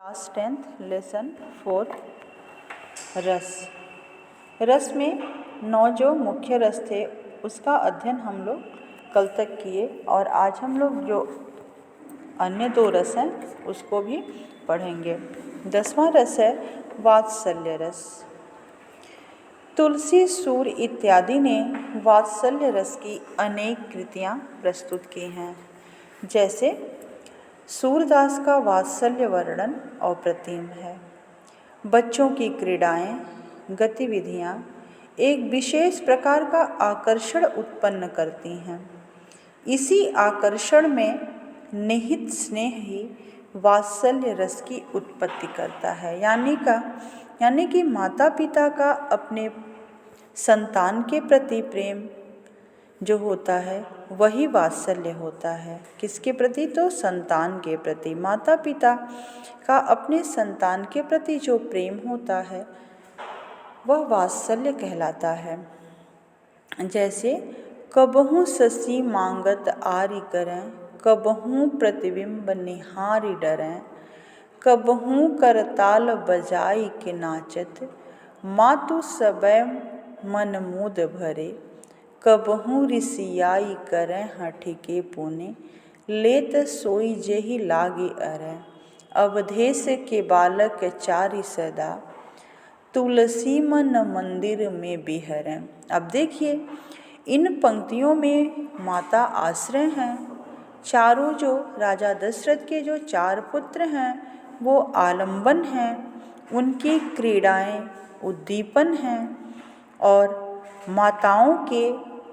Class 10th lesson 4 रस। रस में 9 जो मुख्य रस थे उसका अध्ययन हम लोग कल तक किए और आज हम लोग जो अन्य 2 रस हैं उसको भी पढ़ेंगे। 10वां रस है वात्सल्य रस। तुलसी, सूर इत्यादि ने वात्सल्य रस की अनेक कृतियाँ प्रस्तुत की हैं। जैसे सूरदास का वात्सल्य वर्णन अप्रतिम है। बच्चों की क्रीड़ाएं, गतिविधियां एक विशेष प्रकार का आकर्षण उत्पन्न करती हैं। इसी आकर्षण में निहित स्नेह ही वात्सल्य रस की उत्पत्ति करता है। यानी कि माता पिता का अपने संतान के प्रति प्रेम जो होता है वही वात्सल्य होता है। किसके प्रति? तो संतान के प्रति। माता पिता का अपने संतान के प्रति जो प्रेम होता है वह वात्सल्य कहलाता है। जैसे कबहू ससी मांगत आरि करें, कबहू प्रतिबिंब निहारि डरें, कबहू करताल बजाई के नाचत, मातु सबय मन मुद भरे, कबहू ऋषियाई करें हठि के पुने, लेत सोई जेहि लागे अरें, अवधेश के बालक चारि सदा, तुलसी मन मंदिर में बिहरें। अब देखिए इन पंक्तियों में माता आश्रय हैं। चारों जो राजा दशरथ के जो 4 पुत्र हैं वो आलंबन हैं, उनकी क्रीड़ाएं उद्दीपन हैं और माताओं के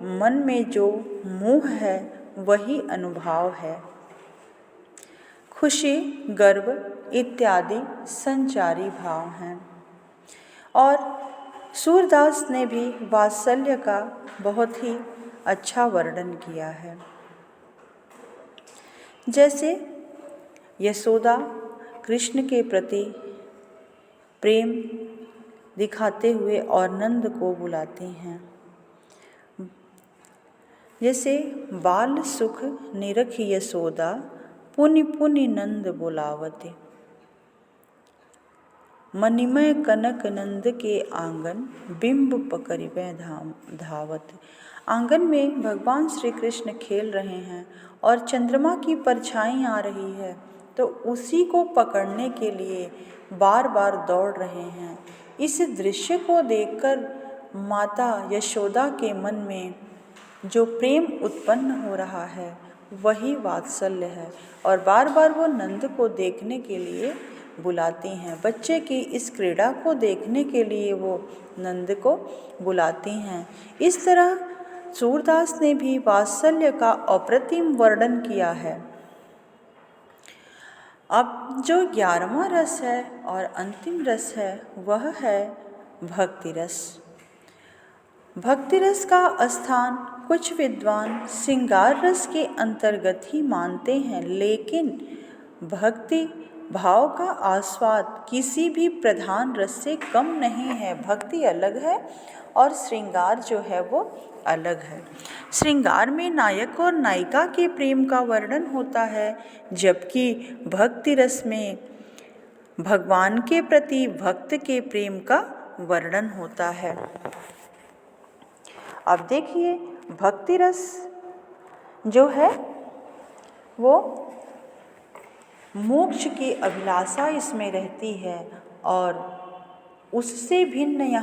मन में जो मोह है वही अनुभव है। खुशी, गर्व इत्यादि संचारी भाव हैं। और सूरदास ने भी वात्सल्य का बहुत ही अच्छा वर्णन किया है। जैसे यशोदा कृष्ण के प्रति प्रेम दिखाते हुए और नंद को बुलाती हैं। जैसे बाल सुख निरख यशोदा, पुनि पुनि नंद बुलावते, मणिमय कनक नंद के आंगन, बिंब पकड़िबे धावत। आंगन में भगवान श्री कृष्ण खेल रहे हैं और चंद्रमा की परछाई आ रही है तो उसी को पकड़ने के लिए बार बार दौड़ रहे हैं। इस दृश्य को देखकर माता यशोदा के मन में जो प्रेम उत्पन्न हो रहा है वही वात्सल्य है और बार बार वो नंद को देखने के लिए बुलाती हैं। बच्चे की इस क्रीड़ा को देखने के लिए वो नंद को बुलाती हैं। इस तरह सूरदास ने भी वात्सल्य का अप्रतिम वर्णन किया है। अब जो 11वां रस है और अंतिम रस है वह है भक्ति रस। भक्ति रस का स्थान कुछ विद्वान श्रृंगार रस के अंतर्गत ही मानते हैं, लेकिन भक्ति भाव का आस्वाद किसी भी प्रधान रस से कम नहीं है। भक्ति अलग है और श्रृंगार जो है वो अलग है। श्रृंगार में नायक और नायिका के प्रेम का वर्णन होता है, जबकि भक्ति रस में भगवान के प्रति भक्त के प्रेम का वर्णन होता है। अब देखिए भक्ति रस जो है वो मोक्ष की अभिलाषा इसमें रहती है और उससे भिन्न यहाँ